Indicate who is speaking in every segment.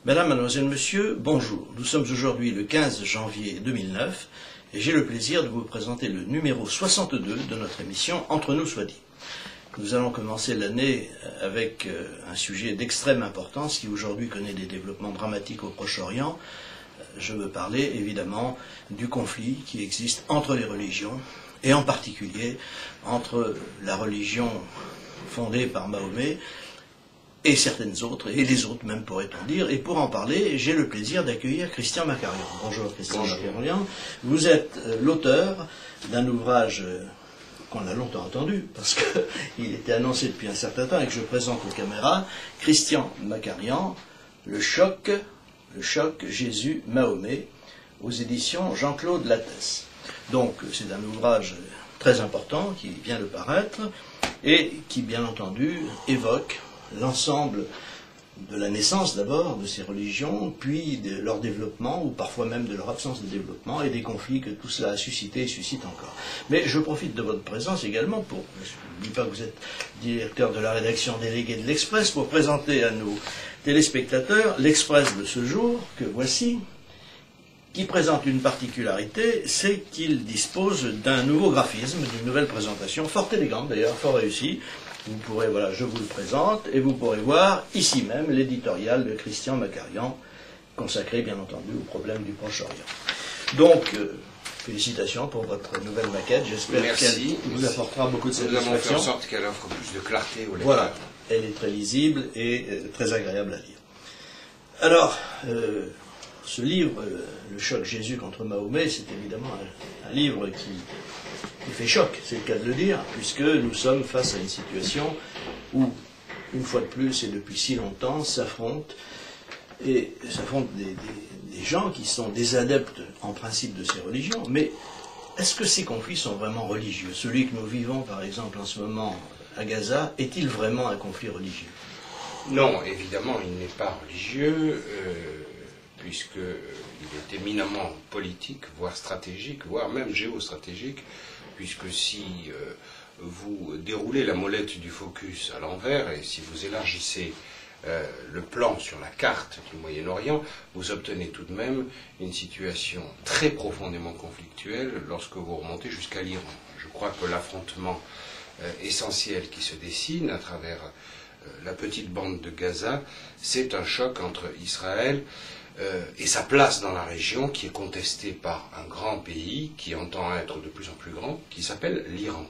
Speaker 1: Mesdames, Mademoiselles, Monsieur, bonjour. Nous sommes aujourd'hui le 15 janvier 2009 et j'ai le plaisir de vous présenter le numéro 62 de notre émission Entre nous soit dit. Nous allons commencer l'année avec un sujet d'extrême importance qui aujourd'hui connaît des développements dramatiques au Proche-Orient. Je veux parler évidemment du conflit qui existe entre les religions et en particulier entre la religion fondée par Mahomet et certaines autres, et les autres même pourrait-on dire. Et pour en parler, j'ai le plaisir d'accueillir Christian Macarian. Bonjour Christian Macarian. Vous êtes l'auteur d'un ouvrage qu'on a longtemps attendu, parce qu'il était annoncé depuis un certain temps et que je présente aux caméras, Christian Macarian, Le choc Jésus-Mahomet, aux éditions Jean-Claude Lattès. Donc c'est un ouvrage très important qui vient de paraître et qui bien entendu évoque l'ensemble de la naissance d'abord de ces religions, puis de leur développement, ou parfois même de leur absence de développement, et des conflits que tout cela a suscité et suscite encore. Mais je profite de votre présence également pour, je ne dis pas que vous êtes directeur de la rédaction déléguée de l'Express, pour présenter à nos téléspectateurs l'Express de ce jour, que voici, qui présente une particularité, c'est qu'il dispose d'un nouveau graphisme, d'une nouvelle présentation, fort élégante d'ailleurs, fort réussie. Vous pourrez, voilà, je vous le présente, et vous pourrez voir ici même l'éditorial de Christian Macarian, consacré bien entendu au problème du Proche-Orient. Donc, félicitations pour votre nouvelle maquette, j'espère qu'elle vous apportera beaucoup de satisfaction.
Speaker 2: Nous avons fait en sorte qu'elle offre plus de clarté au lecteur.
Speaker 1: Voilà, elle est très lisible et très agréable à lire. Alors, ce livre, Le choc Jésus contre Mahomet, c'est évidemment un livre qui fait choc, c'est le cas de le dire, puisque nous sommes face à une situation où, une fois de plus et depuis si longtemps, s'affrontent des gens qui sont des adeptes en principe de ces religions, mais est-ce que ces conflits sont vraiment religieux? Celui que nous vivons par exemple en ce moment à Gaza, est-il vraiment un conflit religieux?
Speaker 2: Non, évidemment, il n'est pas religieux, puisqu'il est éminemment politique, voire stratégique, voire même géostratégique, puisque si vous déroulez la molette du focus à l'envers, et si vous élargissez le plan sur la carte du Moyen-Orient, vous obtenez tout de même une situation très profondément conflictuelle lorsque vous remontez jusqu'à l'Iran. Je crois que l'affrontement essentiel qui se dessine à travers la petite bande de Gaza, c'est un choc entre Israël et sa place dans la région qui est contestée par un grand pays qui entend être de plus en plus grand, qui s'appelle l'Iran.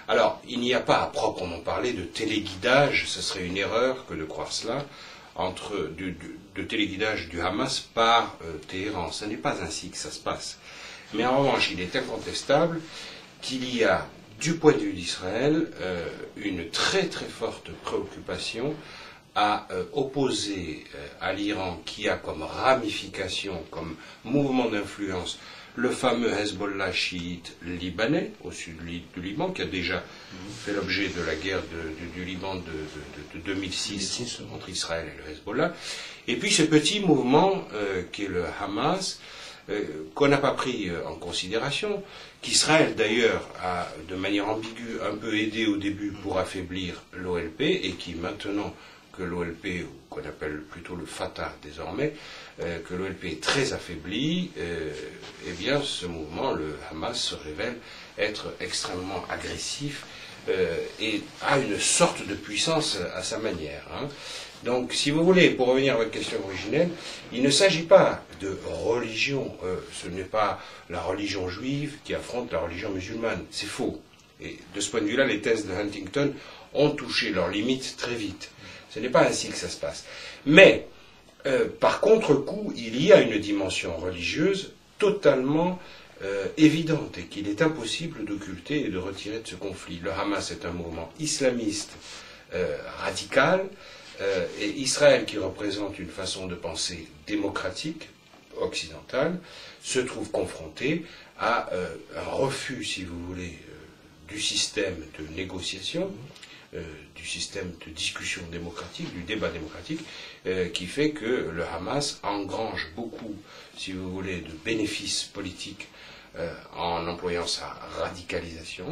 Speaker 2: Alors, il n'y a pas à proprement parler de téléguidage, ce serait une erreur que de croire cela, de téléguidage du Hamas par Téhéran. Ce n'est pas ainsi que ça se passe. Mais en revanche, il est incontestable qu'il y a, du point de vue d'Israël, une très très forte préoccupation à opposer à l'Iran, qui a comme ramification, comme mouvement d'influence, le fameux Hezbollah chiite libanais, au sud du Liban, qui a déjà fait l'objet de la guerre du Liban de 2006 entre Israël et le Hezbollah, et puis ce petit mouvement qui est le Hamas, qu'on n'a pas pris en considération, qu'Israël d'ailleurs a de manière ambiguë un peu aidé au début pour affaiblir l'OLP, et qui maintenant que l'OLP, qu'on appelle plutôt le Fatah désormais, que l'OLP est très affaibli, eh bien ce mouvement, le Hamas, se révèle être extrêmement agressif et a une sorte de puissance à sa manière. Donc, si vous voulez, pour revenir à votre question originelle, il ne s'agit pas de religion. Ce n'est pas la religion juive qui affronte la religion musulmane. C'est faux. Et de ce point de vue-là, les thèses de Huntington ont touché leurs limites très vite. Ce n'est pas ainsi que ça se passe. Mais, par contre-coup, il y a une dimension religieuse totalement évidente et qu'il est impossible d'occulter et de retirer de ce conflit. Le Hamas est un mouvement islamiste radical, et Israël, qui représente une façon de penser démocratique, occidentale, se trouve confronté à un refus, si vous voulez, du système de négociation, du système de discussion démocratique, du débat démocratique, qui fait que le Hamas engrange beaucoup, si vous voulez, de bénéfices politiques en employant sa radicalisation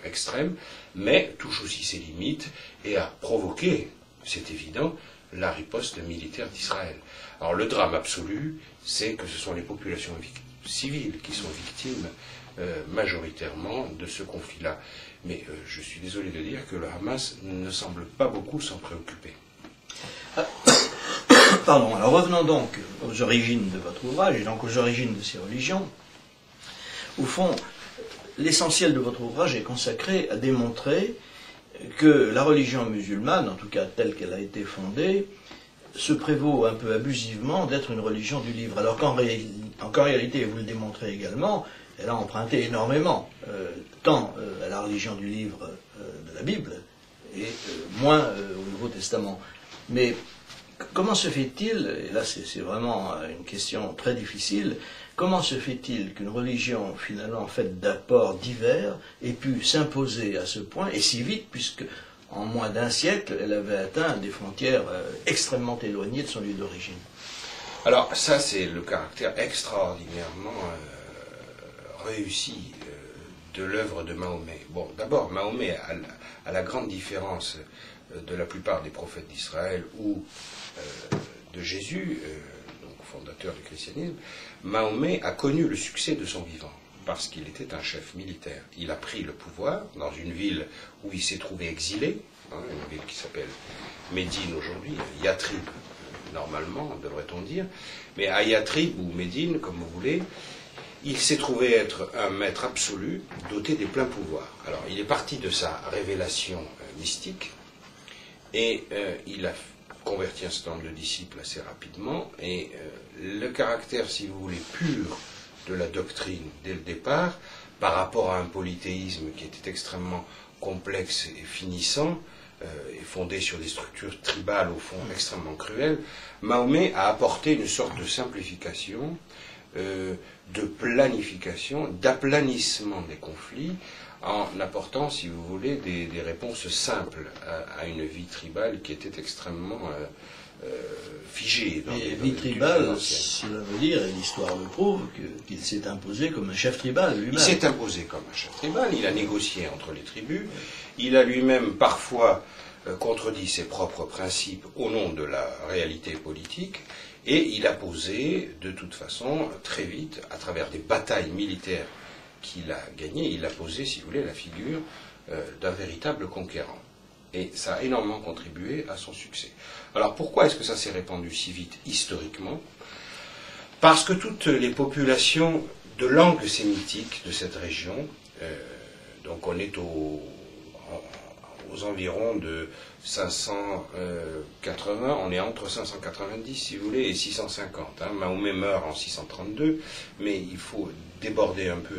Speaker 2: extrême, mais touche aussi ses limites et a provoqué, c'est évident, la riposte militaire d'Israël. Alors le drame absolu, c'est que ce sont les populations civiles qui sont victimes majoritairement de ce conflit-là. Mais je suis désolé de dire que le Hamas ne semble pas beaucoup s'en préoccuper.
Speaker 1: Pardon, alors revenons donc aux origines de votre ouvrage, et donc aux origines de ces religions. Au fond, l'essentiel de votre ouvrage est consacré à démontrer que la religion musulmane, en tout cas telle qu'elle a été fondée, se prévaut un peu abusivement d'être une religion du livre, alors qu'en réalité, vous le démontrez également, elle a emprunté énormément, tant à la religion du livre de la Bible, et moins au Nouveau Testament. Mais comment se fait-il, et là c'est vraiment une question très difficile, comment se fait-il qu'une religion finalement faite d'apports divers ait pu s'imposer à ce point, et si vite, puisque en moins d'un siècle, elle avait atteint des frontières extrêmement éloignées de son lieu d'origine?
Speaker 2: Alors ça, c'est le caractère extraordinairement réussi de l'œuvre de Mahomet. Bon, d'abord, Mahomet a la grande différence de la plupart des prophètes d'Israël ou de Jésus, donc fondateur du christianisme. Mahomet a connu le succès de son vivant parce qu'il était un chef militaire. Il a pris le pouvoir dans une ville où il s'est trouvé exilé, une ville qui s'appelle Médine aujourd'hui, Yatrib normalement, devrait-on dire, mais à Yatrib ou Médine, comme vous voulez, il s'est trouvé être un maître absolu, doté des pleins pouvoirs. Alors, il est parti de sa révélation mystique, et il a converti un certain nombre de disciples assez rapidement, et le caractère, si vous voulez, pur de la doctrine dès le départ, par rapport à un polythéisme qui était extrêmement complexe et finissant, et fondé sur des structures tribales, au fond, extrêmement cruelles, Mahomet a apporté une sorte de simplification, de planification, d'aplanissement des conflits, en apportant, si vous voulez, des réponses simples à une vie tribale qui était extrêmement figée.
Speaker 1: Et vie tribale, cela veut dire, et l'histoire le prouve, qu'il s'est imposé comme un chef tribal lui-même.
Speaker 2: Il s'est imposé comme un chef tribal, il a négocié entre les tribus, il a lui-même parfois contredit ses propres principes au nom de la réalité politique, et il a posé, de toute façon, très vite, à travers des batailles militaires qu'il a gagnées, il a posé, si vous voulez, la figure d'un véritable conquérant. Et ça a énormément contribué à son succès. Alors pourquoi est-ce que ça s'est répandu si vite historiquement? Parce que toutes les populations de langue sémitique de cette région, donc on est aux environs de 580, on est entre 590 si vous voulez et 650. Mahomet meurt en 632, mais il faut déborder un peu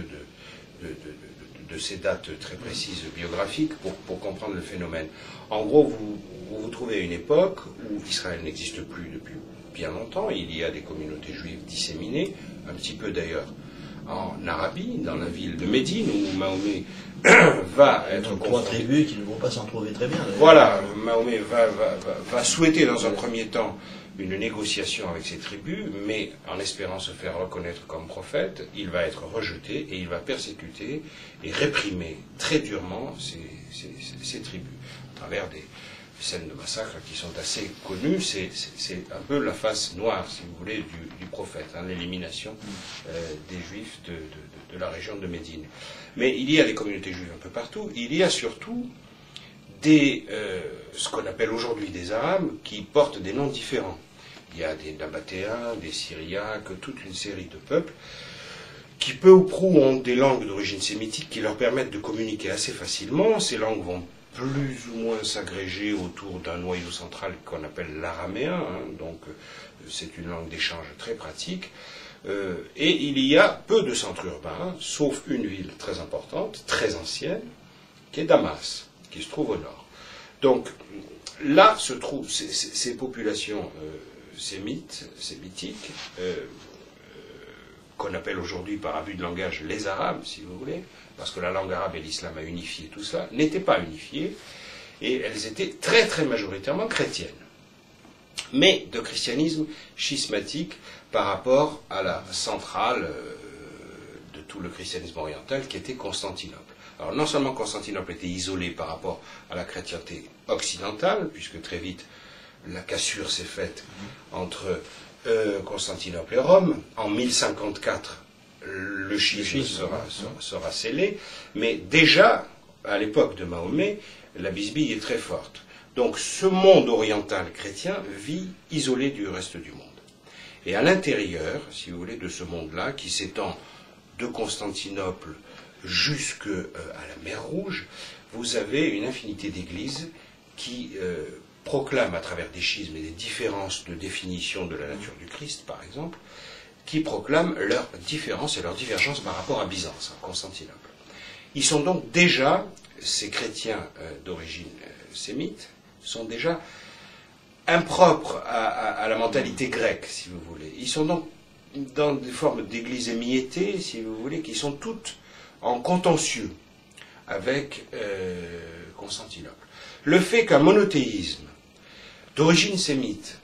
Speaker 2: de ces dates très précises biographiques pour comprendre le phénomène. En gros, vous trouvez une époque où Israël n'existe plus depuis bien longtemps, il y a des communautés juives disséminées, un petit peu d'ailleurs en Arabie, dans la ville de Médine, où Mahomet va être...
Speaker 1: Trois tribus qui ne vont pas s'en trouver très bien.
Speaker 2: Voilà, Mahomet va souhaiter dans un premier temps une négociation avec ces tribus, mais en espérant se faire reconnaître comme prophète, il va être rejeté et il va persécuter et réprimer très durement ces tribus, à travers des scènes de massacre qui sont assez connues. C'est un peu la face noire, si vous voulez, du prophète, l'élimination des juifs de la région de Médine. Mais il y a des communautés juives un peu partout. Il y a surtout ce qu'on appelle aujourd'hui des Arabes qui portent des noms différents. Il y a des Nabatéens, des Syriaques, toute une série de peuples qui peu ou prou ont des langues d'origine sémitique qui leur permettent de communiquer assez facilement. Ces langues vont plus ou moins s'agréger autour d'un noyau central qu'on appelle l'araméen, donc c'est une langue d'échange très pratique. Et il y a peu de centres urbains, sauf une ville très importante, très ancienne, qui est Damas, qui se trouve au nord. Donc là se trouvent ces populations sémitiques, qu'on appelle aujourd'hui par abus de langage les Arabes, si vous voulez, parce que la langue arabe et l'islam a unifié tout ça, n'étaient pas unifiées, et elles étaient très très majoritairement chrétiennes, mais de christianisme schismatique par rapport à la centrale de tout le christianisme oriental qui était Constantinople. Alors non seulement Constantinople était isolée par rapport à la chrétienté occidentale, puisque très vite la cassure s'est faite entre Constantinople et Rome. En 1054, le schisme sera scellé, mais déjà, à l'époque de Mahomet, la bisbille est très forte. Donc ce monde oriental chrétien vit isolé du reste du monde. Et à l'intérieur, si vous voulez, de ce monde-là, qui s'étend de Constantinople jusqu'à la mer Rouge, vous avez une infinité d'églises qui proclament à travers des schismes et des différences de définition de la nature du Christ, par exemple, qui proclament leurs différences et leurs divergences par rapport à Byzance, à Constantinople. Ils sont donc déjà, ces chrétiens d'origine sémite, sont déjà impropres à la mentalité grecque, si vous voulez. Ils sont donc dans des formes d'églises émiettées, si vous voulez, qui sont toutes en contentieux avec Constantinople. Le fait qu'un monothéisme d'origine sémite,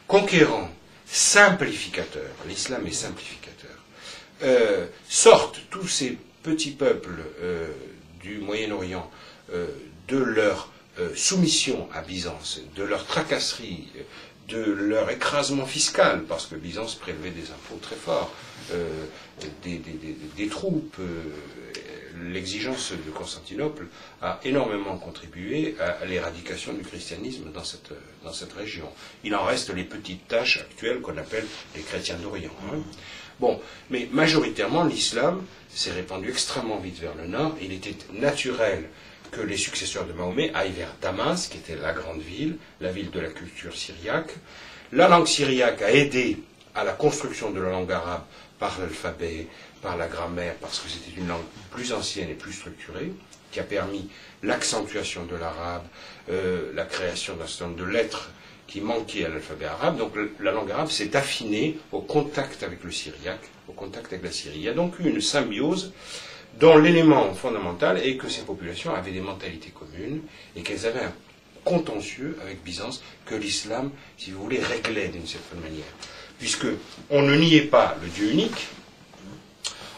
Speaker 2: conquérant, simplificateur, l'islam est simplificateur, sorte tous ces petits peuples du Moyen-Orient de leur soumission à Byzance, de leur tracasserie, de leur écrasement fiscal, parce que Byzance prélevait des impôts très forts, des troupes. L'exigence de Constantinople a énormément contribué à l'éradication du christianisme dans cette région. Il en reste les petites taches actuelles qu'on appelle les chrétiens d'Orient. Hein. Bon, mais majoritairement, l'islam s'est répandu extrêmement vite vers le nord. Il était naturel que les successeurs de Mahomet aillent vers Damas, qui était la grande ville, la ville de la culture syriaque. La langue syriaque a aidé à la construction de la langue arabe par l'alphabet, par la grammaire, parce que c'était une langue plus ancienne et plus structurée, qui a permis l'accentuation de l'arabe, la création d'un certain nombre de lettres qui manquaient à l'alphabet arabe. Donc la langue arabe s'est affinée au contact avec le syriaque, au contact avec la Syrie. Il y a donc eu une symbiose dont l'élément fondamental est que ces populations avaient des mentalités communes et qu'elles avaient un contentieux avec Byzance que l'islam, si vous voulez, réglait d'une certaine manière. Puisque on ne niait pas le Dieu unique,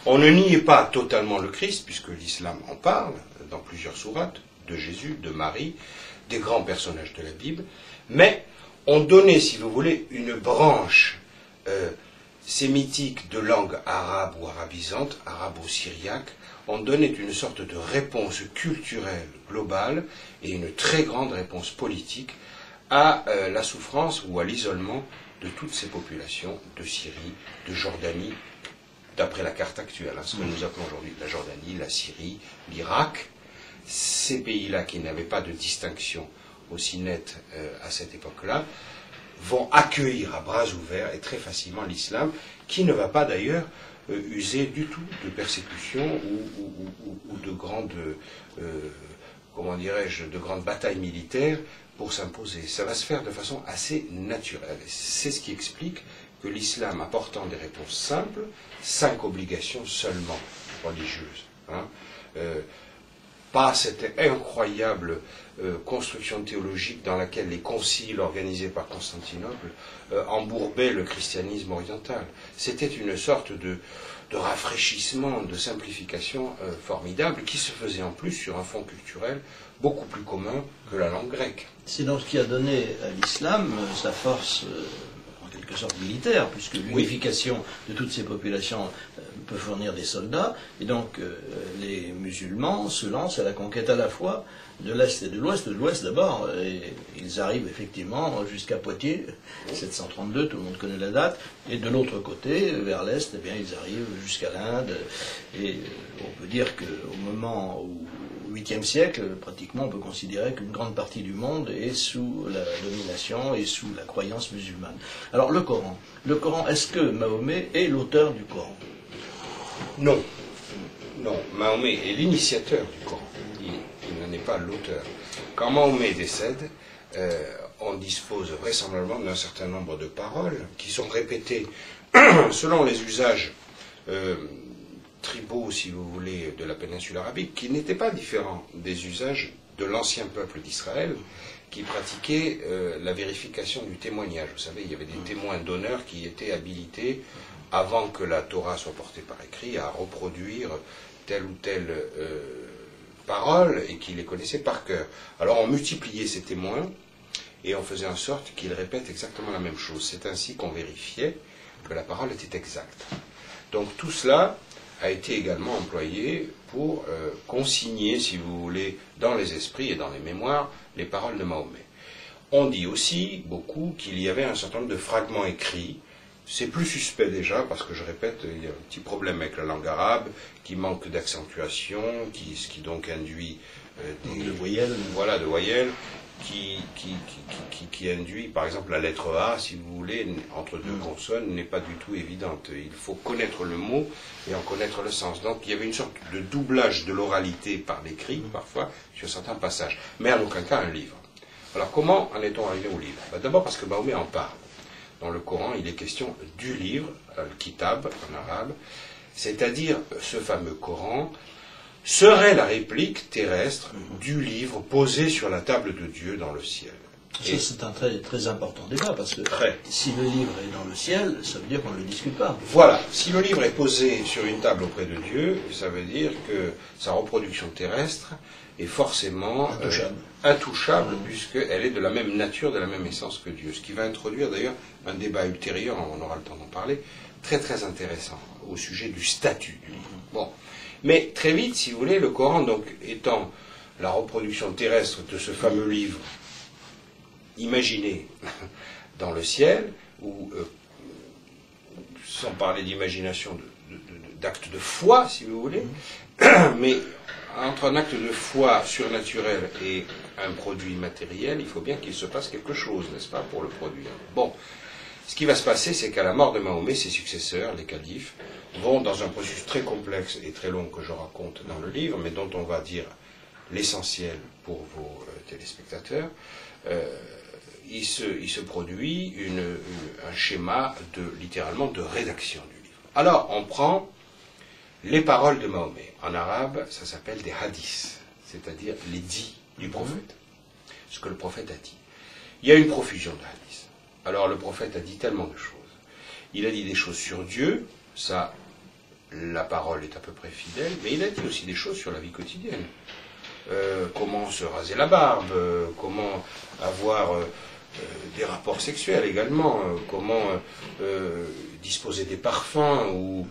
Speaker 2: on ne niait pas totalement le Christ, puisque l'islam en parle dans plusieurs sourates, de Jésus, de Marie, des grands personnages de la Bible, mais on donnait, si vous voulez, une branche sémitique de langue arabe ou arabisante, arabo-syriaque, on donnait une sorte de réponse culturelle globale et une très grande réponse politique à la souffrance ou à l'isolement de toutes ces populations de Syrie, de Jordanie, d'après la carte actuelle, hein, ce que nous appelons aujourd'hui la Jordanie, la Syrie, l'Irak, ces pays-là qui n'avaient pas de distinction aussi nette à cette époque-là, vont accueillir à bras ouverts et très facilement l'islam, qui ne va pas d'ailleurs user du tout de persécution ou de grandes, comment dirais-je, de grandes batailles militaires pour s'imposer. Ça va se faire de façon assez naturelle. C'est ce qui explique que l'islam, apportant des réponses simples, 5 obligations seulement religieuses, hein, pas cette incroyable construction théologique dans laquelle les conciles organisés par Constantinople embourbaient le christianisme oriental. C'était une sorte de rafraîchissement, de simplification formidable qui se faisait en plus sur un fond culturel beaucoup plus commun que la langue grecque.
Speaker 1: C'est donc ce qui a donné à l'islam sa force en quelque sorte militaire, puisque l'unification de toutes ces populations peut fournir des soldats, et donc les musulmans se lancent à la conquête à la fois de l'Est et de l'Ouest d'abord, et ils arrivent effectivement jusqu'à Poitiers, 732, tout le monde connaît la date, et de l'autre côté, vers l'Est, eh bien, ils arrivent jusqu'à l'Inde, et on peut dire qu'au moment où, au 8e siècle, pratiquement, on peut considérer qu'une grande partie du monde est sous la domination et sous la croyance musulmane. Alors le Coran, est-ce que Mahomet est l'auteur du Coran ?
Speaker 2: Non. Non, Mahomet est l'initiateur du Coran. Il n'en est pas l'auteur. Quand Mahomet décède, on dispose vraisemblablement d'un certain nombre de paroles qui sont répétées selon les usages tribaux, si vous voulez, de la péninsule arabique, qui n'étaient pas différents des usages de l'ancien peuple d'Israël, qui pratiquait la vérification du témoignage. Vous savez, il y avait des témoins d'honneur qui étaient habilités, avant que la Torah soit portée par écrit, à reproduire telle ou telle parole, et qui les connaissaient par cœur. Alors on multipliait ces témoins, et on faisait en sorte qu'il répète exactement la même chose. C'est ainsi qu'on vérifiait que la parole était exacte. Donc tout cela a été également employé pour consigner, si vous voulez, dans les esprits et dans les mémoires, les paroles de Mahomet. On dit aussi beaucoup qu'il y avait un certain nombre de fragments écrits. C'est plus suspect déjà, parce que je répète, il y a un petit problème avec la langue arabe, qui manque d'accentuation, ce qui donc induit
Speaker 1: de voyelles.
Speaker 2: Voilà, de voyelles, qui induit, par exemple, la lettre A, si vous voulez, entre deux consonnes, n'est pas du tout évidente. Il faut connaître le mot et en connaître le sens. Donc il y avait une sorte de doublage de l'oralité par l'écrit, parfois, sur certains passages. Mais en aucun cas un livre. Alors comment en est-on arrivé au livre? D'abord parce que Mahomet en parle. Dans le Coran, il est question du livre, al-Kitab en arabe, c'est-à-dire ce fameux Coran, serait la réplique terrestre du livre posé sur la table de Dieu dans le ciel.
Speaker 1: Ça, c'est un très, très important débat, parce que si le livre est dans le ciel, ça veut dire qu'on ne le discute pas.
Speaker 2: Voilà, si le livre est posé sur une table auprès de Dieu, ça veut dire que sa reproduction terrestre est forcément intouchable puisqu'elle est de la même nature, de la même essence que Dieu. Ce qui va introduire d'ailleurs un débat ultérieur, on aura le temps d'en parler, très très intéressant au sujet du statut du livre. Bon. Mais très vite, si vous voulez, le Coran, donc, étant la reproduction terrestre de ce fameux livre imaginé dans le ciel, ou sans parler d'imagination, d'acte de foi, si vous voulez, mais entre un acte de foi surnaturel et un produit matériel, il faut bien qu'il se passe quelque chose, n'est-ce pas, pour le produire. Bon, ce qui va se passer, c'est qu'à la mort de Mahomet, ses successeurs, les califes, vont dans un processus très complexe et très long que je raconte dans le livre, mais dont on va dire l'essentiel pour vos téléspectateurs. Il se produit un schéma littéralement de rédaction du livre. Alors, on prend les paroles de Mahomet. En arabe, ça s'appelle des hadiths, c'est-à-dire les dits du prophète. Ce que le prophète a dit. Il y a une profusion de hadiths. Alors, le prophète a dit tellement de choses. Il a dit des choses sur Dieu, ça, la parole est à peu près fidèle, mais il a dit aussi des choses sur la vie quotidienne. Comment se raser la barbe, comment avoir des rapports sexuels également, comment disposer des parfums ou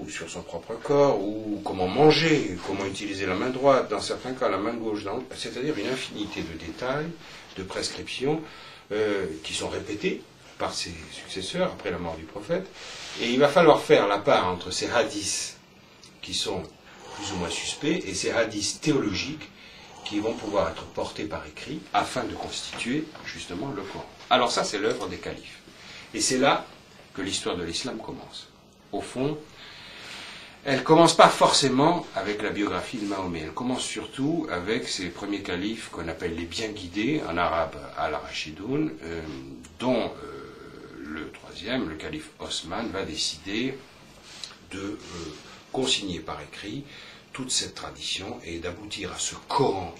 Speaker 2: sur son propre corps, ou comment manger, comment utiliser la main droite, dans certains cas la main gauche, c'est-à-dire une infinité de détails, de prescriptions qui sont répétées par ses successeurs après la mort du prophète, et il va falloir faire la part entre ces hadiths qui sont plus ou moins suspects et ces hadiths théologiques qui vont pouvoir être portés par écrit afin de constituer justement le Coran. Alors ça, c'est l'œuvre des califes. Et c'est là que l'histoire de l'islam commence. Au fond, elle ne commence pas forcément avec la biographie de Mahomet, elle commence surtout avec ces premiers califes qu'on appelle les bien guidés, en arabe al-Rashidoun, dont le troisième, le calife Osman, va décider de consigner par écrit toute cette tradition et d'aboutir à ce Coran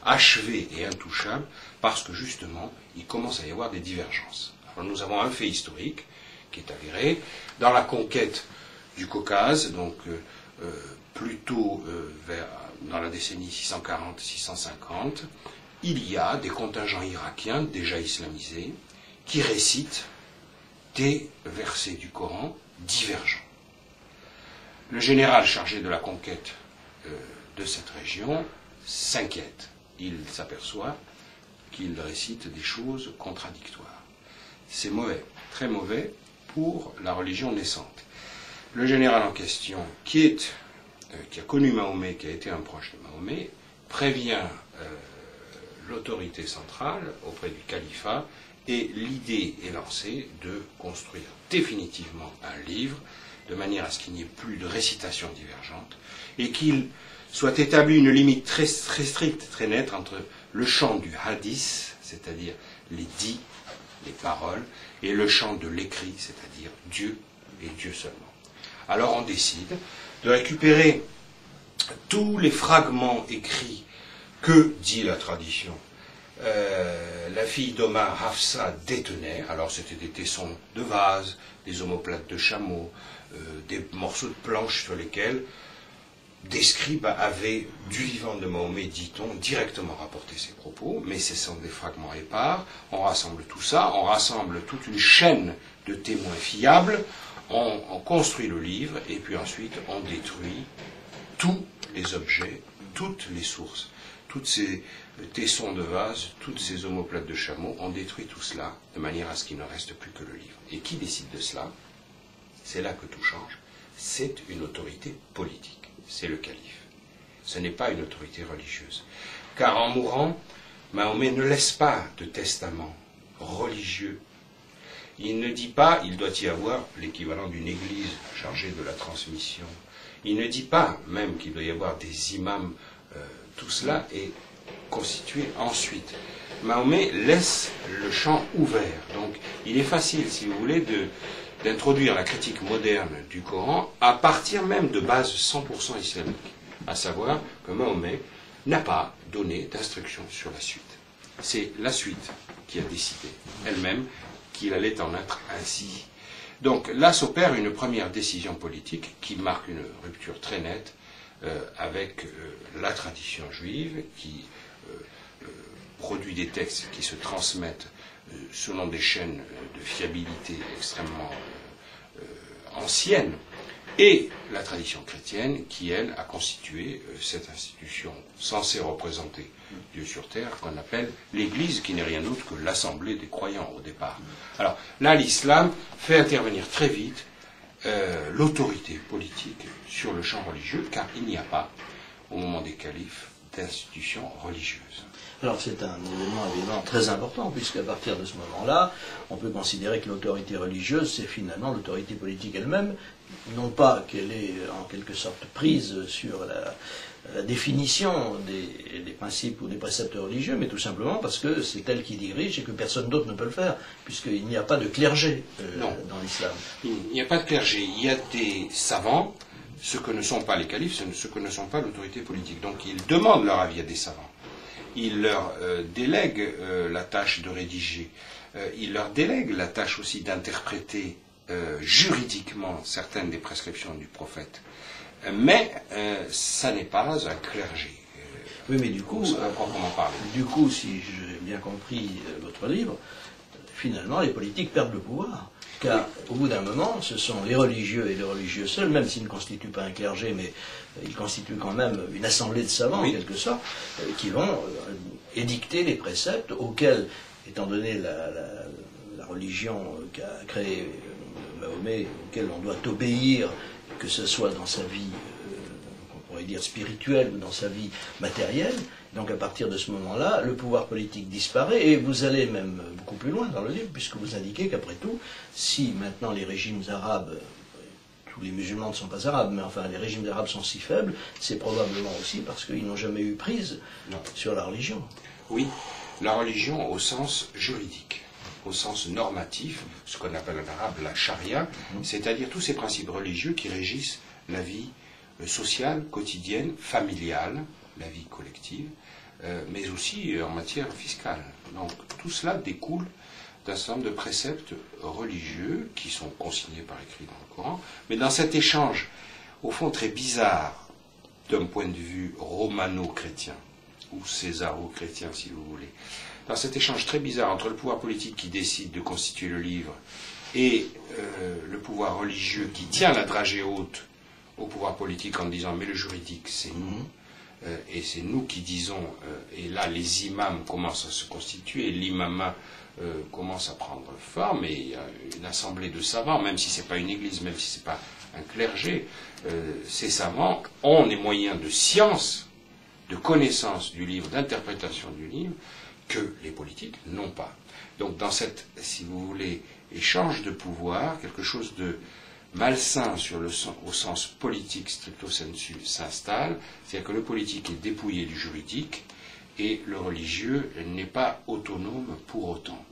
Speaker 2: achevé et intouchable, parce que justement, il commence à y avoir des divergences. Alors nous avons un fait historique qui est avéré. Dans la conquête du Caucase, donc plutôt dans la décennie 640-650, il y a des contingents irakiens déjà islamisés qui récitent des versets du Coran divergents. Le général chargé de la conquête de cette région s'inquiète. Il s'aperçoit qu'il récite des choses contradictoires. C'est mauvais, très mauvais pour la religion naissante. Le général en question, qui a connu Mahomet, qui a été un proche de Mahomet, prévient l'autorité centrale auprès du califat, et l'idée est lancée de construire définitivement un livre de manière à ce qu'il n'y ait plus de récitation divergente, et qu'il soit établi une limite très, très stricte, très nette entre le champ du hadith, c'est-à-dire les dits, les paroles, et le champ de l'écrit, c'est-à-dire Dieu et Dieu seulement. Alors on décide de récupérer tous les fragments écrits que, dit la tradition, la fille d'Omar, Hafsa, détenait. Alors c'était des tessons de vase, des omoplates de chameau, des morceaux de planches sur lesquels des scribes avaient, du vivant de Mahomet, dit-on, directement rapporté ses propos, mais ce sont des fragments épars. On rassemble tout ça, on rassemble toute une chaîne de témoins fiables, on construit le livre, et puis ensuite on détruit tous les objets, toutes les sources, toutes ces tessons de vase, toutes ces omoplates de chameau, on détruit tout cela de manière à ce qu'il ne reste plus que le livre. Et qui décide de cela? C'est là que tout change. C'est une autorité politique. C'est le calife. Ce n'est pas une autorité religieuse. Car en mourant, Mahomet ne laisse pas de testament religieux. Il ne dit pas, il doit y avoir l'équivalent d'une église chargée de la transmission. Il ne dit pas même qu'il doit y avoir des imams. Tout cela est constitué ensuite. Mahomet laisse le champ ouvert. Donc il est facile, si vous voulez, d'introduire la critique moderne du Coran à partir même de bases 100% islamiques, à savoir que Mahomet n'a pas donné d'instruction sur la suite. C'est la suite qui a décidé elle-même qu'il allait en être ainsi. Donc là s'opère une première décision politique qui marque une rupture très nette avec la tradition juive qui produit des textes qui se transmettent selon des chaînes de fiabilité extrêmement anciennes, et la tradition chrétienne qui, elle, a constitué cette institution censée représenter Dieu sur terre, qu'on appelle l'Église, qui n'est rien d'autre que l'assemblée des croyants au départ. Alors là, l'islam fait intervenir très vite l'autorité politique sur le champ religieux, car il n'y a pas, au moment des califes, d'institution religieuse.
Speaker 1: Alors c'est un événement évidemment très important, puisqu'à partir de ce moment-là, on peut considérer que l'autorité religieuse, c'est finalement l'autorité politique elle-même, non pas qu'elle est en quelque sorte prise sur la définition des principes ou des préceptes religieux, mais tout simplement parce que c'est elle qui dirige et que personne d'autre ne peut le faire, puisqu'il n'y a pas de clergé dans l'islam.
Speaker 2: Il n'y a pas de clergé, il y a des savants, ce que ne sont pas les califes, ce que ne sont pas l'autorité politique. Donc ils demandent leur avis à des savants. Il leur délègue la tâche de rédiger. Il leur délègue la tâche aussi d'interpréter juridiquement certaines des prescriptions du prophète. Mais ça n'est pas un clergé.
Speaker 1: Oui, mais du coup, si j'ai bien compris votre livre, finalement les politiques perdent le pouvoir. Car au bout d'un moment, ce sont les religieux et les religieux seuls, même s'ils ne constituent pas un clergé, mais ils constituent quand même une assemblée de savants, en quelque sorte, qui vont édicter les préceptes auxquels, étant donné la religion qu'a créée Mahomet, auquel on doit obéir, que ce soit dans sa vie, on pourrait dire spirituelle, ou dans sa vie matérielle. Donc à partir de ce moment-là, le pouvoir politique disparaît, et vous allez même beaucoup plus loin dans le livre, puisque vous indiquez qu'après tout, si maintenant les régimes arabes, tous les musulmans ne sont pas arabes, mais enfin les régimes arabes sont si faibles, c'est probablement aussi parce qu'ils n'ont jamais eu prise sur la religion.
Speaker 2: Oui, la religion au sens juridique, au sens normatif, ce qu'on appelle en arabe la charia, c'est-à-dire tous ces principes religieux qui régissent la vie sociale, quotidienne, familiale, la vie collective, mais aussi en matière fiscale. Donc tout cela découle d'un certain nombre de préceptes religieux qui sont consignés par écrit dans le Coran, mais dans cet échange, au fond très bizarre, d'un point de vue romano-chrétien, ou césaro-chrétien si vous voulez, dans cet échange très bizarre entre le pouvoir politique qui décide de constituer le livre et le pouvoir religieux qui tient la dragée haute au pouvoir politique en disant mais le juridique c'est nous, et c'est nous qui disons, et là les imams commencent à se constituer, l'imama commence à prendre forme, et il y a une assemblée de savants, même si ce n'est pas une église, même si ce n'est pas un clergé, ces savants ont des moyens de science, de connaissance du livre, d'interprétation du livre, que les politiques n'ont pas. Donc dans cette, si vous voulez, échange de pouvoir, quelque chose de malsain au sens politique stricto sensu s'installe, c'est-à-dire que le politique est dépouillé du juridique et le religieux n'est pas autonome pour autant.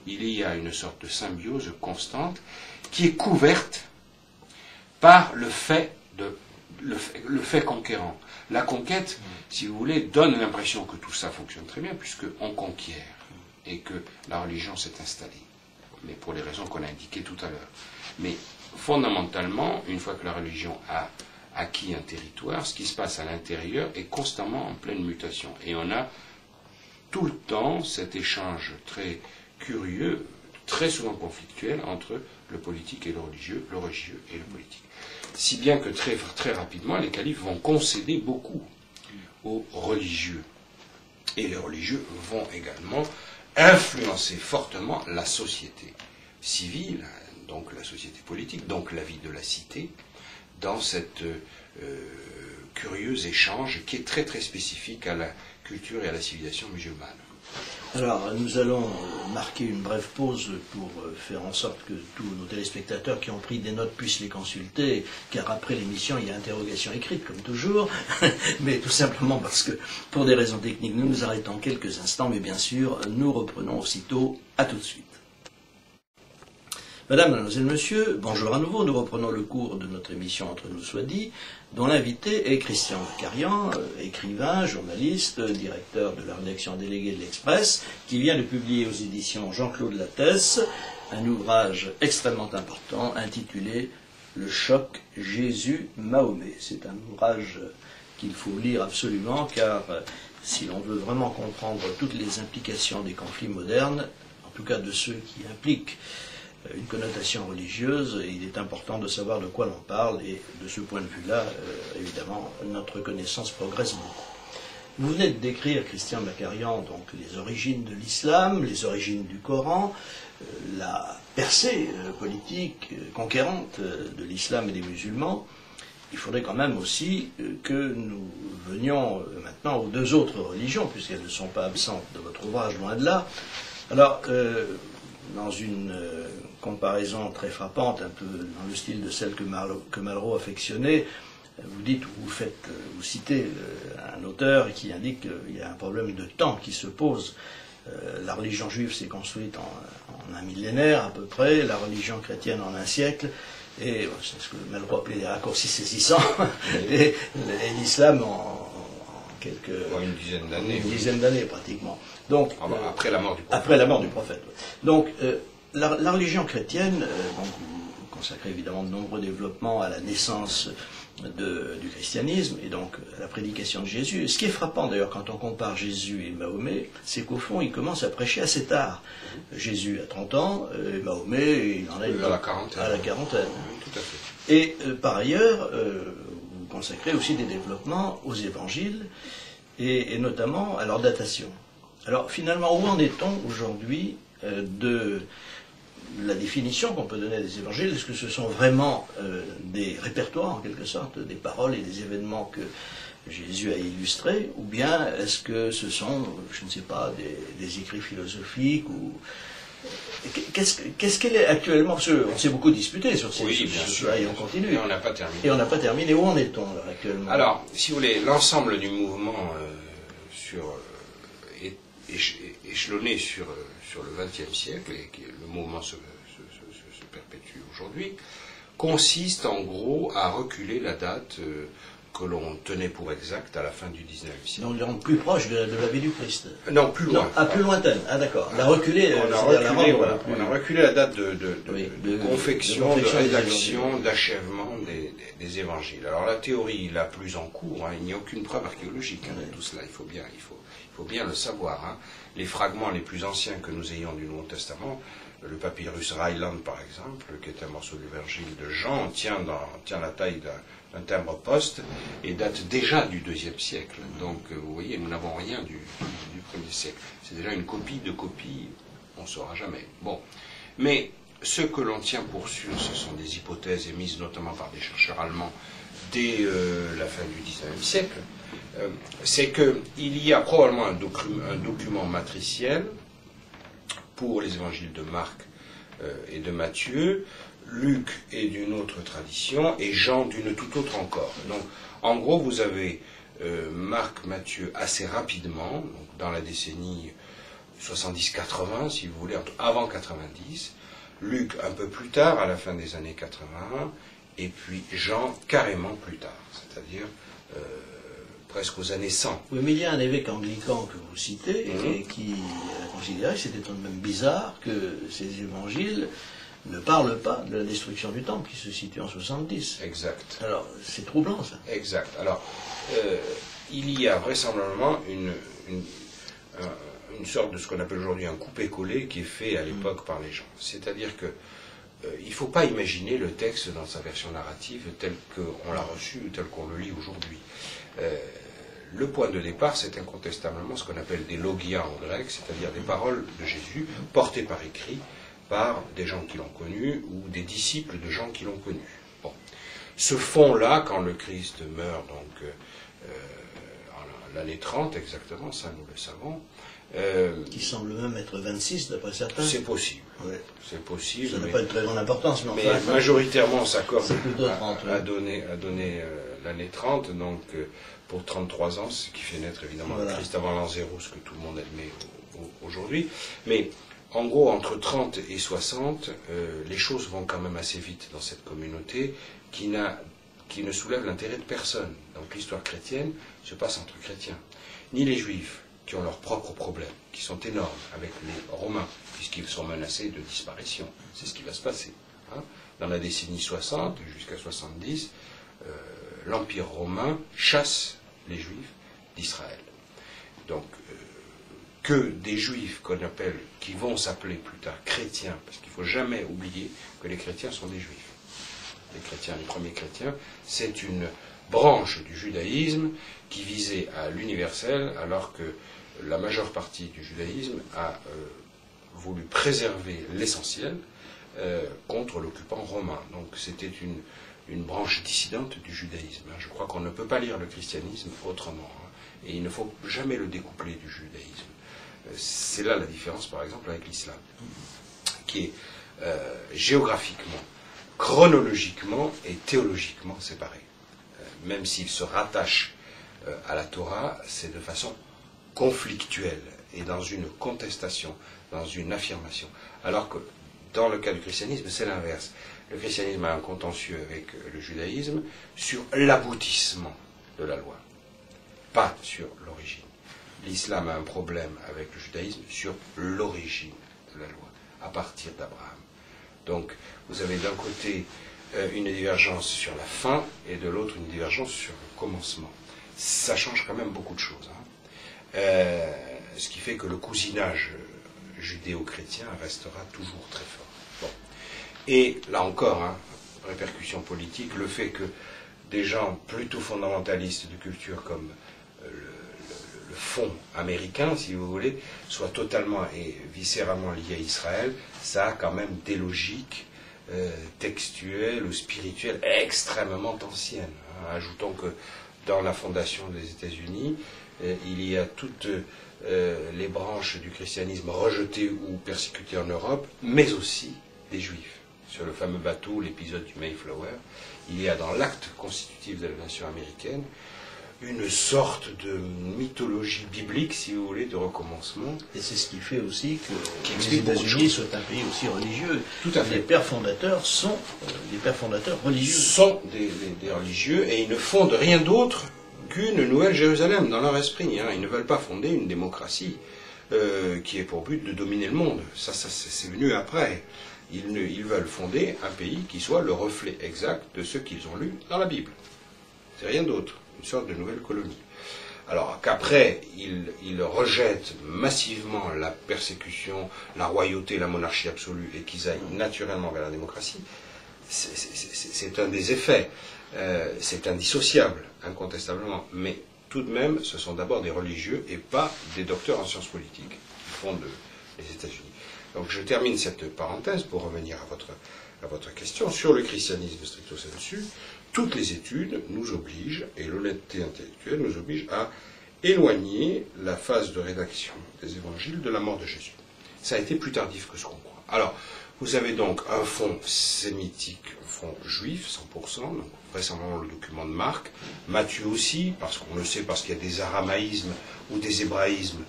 Speaker 2: Il y a une sorte de symbiose constante qui est couverte par le fait conquérant. La conquête, si vous voulez, donne l'impression que tout ça fonctionne très bien puisqu'on conquiert et que la religion s'est installée, mais pour les raisons qu'on a indiquées tout à l'heure. Mais fondamentalement, une fois que la religion a acquis un territoire, ce qui se passe à l'intérieur est constamment en pleine mutation. Et on a tout le temps cet échange très curieux, très souvent conflictuel, entre le politique et le religieux et le politique. Si bien que très, très rapidement, les califes vont concéder beaucoup aux religieux. Et les religieux vont également influencer fortement la société civile, donc la société politique, donc la vie de la cité, dans cette curieux échange qui est très très spécifique à la culture et à la civilisation musulmane.
Speaker 1: Alors, nous allons marquer une brève pause pour faire en sorte que tous nos téléspectateurs qui ont pris des notes puissent les consulter, car après l'émission, il y a interrogation écrite, comme toujours, mais tout simplement parce que, pour des raisons techniques, nous nous arrêtons quelques instants, mais bien sûr, nous reprenons aussitôt. À tout de suite. Madame, mademoiselle, monsieur, bonjour à nouveau. Nous reprenons le cours de notre émission Entre nous soit dit, dont l'invité est Christian Macarian, écrivain, journaliste, directeur de la rédaction déléguée de l'Express, qui vient de publier aux éditions Jean-Claude Lattès un ouvrage extrêmement important intitulé « Le choc Jésus-Mahomet ». C'est un ouvrage qu'il faut lire absolument, car si l'on veut vraiment comprendre toutes les implications des conflits modernes, en tout cas de ceux qui impliquent une connotation religieuse, il est important de savoir de quoi l'on parle, et de ce point de vue-là, évidemment, notre connaissance progresse beaucoup. Vous venez de décrire, Christian Macarian, donc les origines de l'islam, les origines du Coran, la percée politique conquérante de l'islam et des musulmans. Il faudrait quand même aussi que nous venions maintenant aux deux autres religions, puisqu'elles ne sont pas absentes de votre ouvrage, loin de là. Alors, dans une comparaison très frappante, un peu dans le style de celle que Malraux affectionnait, vous citez un auteur qui indique qu'il y a un problème de temps qui se pose. La religion juive s'est construite en un millénaire à peu près, la religion chrétienne en un siècle, et c'est ce que Malraux appelait les raccourcis saisissants, et l'islam en
Speaker 2: une
Speaker 1: dizaine d'années pratiquement. Donc,
Speaker 2: après la mort du prophète.
Speaker 1: Après la mort du prophète. Donc, la religion chrétienne, donc, vous consacrez évidemment de nombreux développements à la naissance du christianisme et donc à la prédication de Jésus. Ce qui est frappant d'ailleurs quand on compare Jésus et Mahomet, c'est qu'au fond, il commence à prêcher assez tard. Jésus a 30 ans, et Mahomet, il en a
Speaker 2: à la quarantaine.
Speaker 1: Tout à fait. Et par ailleurs, vous consacrez aussi des développements aux évangiles et notamment à leur datation. Alors finalement, où en est-on aujourd'hui de la définition qu'on peut donner des évangiles? Est-ce que ce sont vraiment des répertoires, en quelque sorte, des paroles et des événements que Jésus a illustrés, ou bien est-ce que ce sont, je ne sais pas, des écrits philosophiques ou... Qu'est-ce qu'elle est actuellement? Parce qu'on s'est beaucoup disputé sur ces choses-là et on continue.
Speaker 2: Et on n'a pas terminé.
Speaker 1: Et on n'a pas terminé. Où en est-on là, actuellement?
Speaker 2: Alors, si vous voulez, l'ensemble du mouvement échelonné sur le XXe siècle, et le mouvement se perpétue aujourd'hui, consiste en gros à reculer la date que l'on tenait pour exacte à la fin du XIXe siècle.
Speaker 1: Donc, on est plus proche de la vie du Christ.
Speaker 2: Non, plus loin.
Speaker 1: Plus lointaine. Ah d'accord. La reculée.
Speaker 2: On a reculé la date de confection, de rédaction, d'achèvement des évangiles. Alors la théorie la plus en cours, il n'y a aucune preuve archéologique de tout cela. Il faut bien le savoir. Les fragments les plus anciens que nous ayons du Nouveau Testament, le papyrus Ryland par exemple, qui est un morceau de l'évangile de Jean, tient la taille d'un timbre-poste et date déjà du IIe siècle. Donc vous voyez, nous n'avons rien du 1er siècle. C'est déjà une copie de copie, on ne saura jamais. Bon, mais ce que l'on tient pour sûr, ce sont des hypothèses émises notamment par des chercheurs allemands dès la fin du XIXe siècle. C'est qu'il y a probablement un document matriciel pour les évangiles de Marc et de Matthieu. Luc est d'une autre tradition et Jean d'une toute autre encore. Donc, en gros, vous avez Marc, Matthieu assez rapidement, donc dans la décennie 70-80, si vous voulez, avant 90, Luc un peu plus tard, à la fin des années 80, et puis Jean carrément plus tard, c'est-à-dire presque aux années 100.
Speaker 1: Oui, mais il y a un évêque anglican que vous citez et qui a considéré que c'était tout de même bizarre que ces évangiles ne parle pas de la destruction du temple qui se situe en 70.
Speaker 2: Exact.
Speaker 1: Alors, c'est troublant, ça.
Speaker 2: Exact. Alors, il y a vraisemblablement une sorte de ce qu'on appelle aujourd'hui un coupé-collé qui est fait à l'époque par les gens. C'est-à-dire que il ne faut pas imaginer le texte dans sa version narrative tel qu'on l'a reçu ou tel qu'on le lit aujourd'hui. Le point de départ, c'est incontestablement ce qu'on appelle des logia en grec, c'est-à-dire des paroles de Jésus portées par écrit par des gens qui l'ont connu ou des disciples de gens qui l'ont connu. Bon. Ce fond-là, quand le Christ meurt, donc en l'année 30 exactement, ça nous le savons,
Speaker 1: qui semble même être 26 d'après certains.
Speaker 2: c'est possible.
Speaker 1: Oui.
Speaker 2: C'est possible.
Speaker 1: Ça n'a pas de très grande importance,
Speaker 2: mais majoritairement on s'accorde
Speaker 1: à
Speaker 2: donner l'année 30, donc pour 33 ans, ce qui fait naître évidemment le Christ avant l'an 0, ce que tout le monde admet aujourd'hui. Mais en gros, entre 30 et 60, les choses vont quand même assez vite dans cette communauté qui ne soulève l'intérêt de personne. Donc l'histoire chrétienne se passe entre chrétiens. Ni les juifs, qui ont leurs propres problèmes, qui sont énormes avec les Romains, puisqu'ils sont menacés de disparition. C'est ce qui va se passer. Hein. Dans la décennie 60 jusqu'à 70, l'Empire romain chasse les Juifs d'Israël. Donc, que des Juifs qu'on appelle, qui vont s'appeler plus tard chrétiens, parce qu'il ne faut jamais oublier que les chrétiens sont des Juifs. Les chrétiens, les premiers chrétiens, c'est une branche du judaïsme qui visait à l'universel, alors que la majeure partie du judaïsme a voulu préserver l'essentiel contre l'occupant romain. Donc c'était une branche dissidente du judaïsme. Je crois qu'on ne peut pas lire le christianisme autrement. Et il ne faut jamais le découpler du judaïsme. C'est là la différence, par exemple, avec l'islam, qui est géographiquement, chronologiquement et théologiquement séparé. Même s'il se rattache à la Torah, c'est de façon conflictuelle et dans une contestation, dans une affirmation. Alors que dans le cas du christianisme, c'est l'inverse. Le christianisme a un contentieux avec le judaïsme sur l'aboutissement de la loi, pas sur l'origine. L'islam a un problème avec le judaïsme sur l'origine de la loi, à partir d'Abraham. Donc, vous avez d'un côté une divergence sur la fin et de l'autre une divergence sur le commencement. Ça change quand même beaucoup de choses. Ce qui fait que le cousinage judéo-chrétien restera toujours très fort. Bon. Et là encore, répercussion politique, le fait que des gens plutôt fondamentalistes de culture comme le fond américain, si vous voulez, soient totalement et viscéralement liés à Israël, ça a quand même des logiques textuelles ou spirituelles extrêmement anciennes. Ajoutons que dans la fondation des États-Unis, il y a toutes les branches du christianisme rejetées ou persécutées en Europe, mais aussi des juifs. Sur le fameux bateau, l'épisode du Mayflower, il y a dans l'acte constitutif de la nation américaine une sorte de mythologie biblique, si vous voulez, de recommencement.
Speaker 1: Et c'est ce qui fait aussi que les États-Unis soient un pays aussi religieux.
Speaker 2: Tout à fait.
Speaker 1: Les pères fondateurs sont des pères fondateurs religieux.
Speaker 2: Sont des religieux et ils ne fondent rien d'autre qu'une nouvelle Jérusalem dans leur esprit. Ils ne veulent pas fonder une démocratie qui ait pour but de dominer le monde. Ça c'est venu après. Ils veulent fonder un pays qui soit le reflet exact de ce qu'ils ont lu dans la Bible. C'est rien d'autre. Une sorte de nouvelle colonie. Alors qu'après, ils rejettent massivement la persécution, la royauté, la monarchie absolue, et qu'ils aillent naturellement vers la démocratie, c'est un des effets. C'est indissociable, incontestablement. Mais tout de même, ce sont d'abord des religieux et pas des docteurs en sciences politiques qui fondent les États-Unis. Donc je termine cette parenthèse pour revenir à votre question sur le christianisme stricto sensu. Toutes les études nous obligent, et l'honnêteté intellectuelle nous oblige à éloigner la phase de rédaction des évangiles de la mort de Jésus. Ça a été plus tardif que ce qu'on croit. Alors, vous avez donc un fond sémitique, un fond juif, 100%, donc vraisemblablement le document de Marc, Matthieu aussi, parce qu'on le sait, parce qu'il y a des aramaïsmes ou des hébraïsmes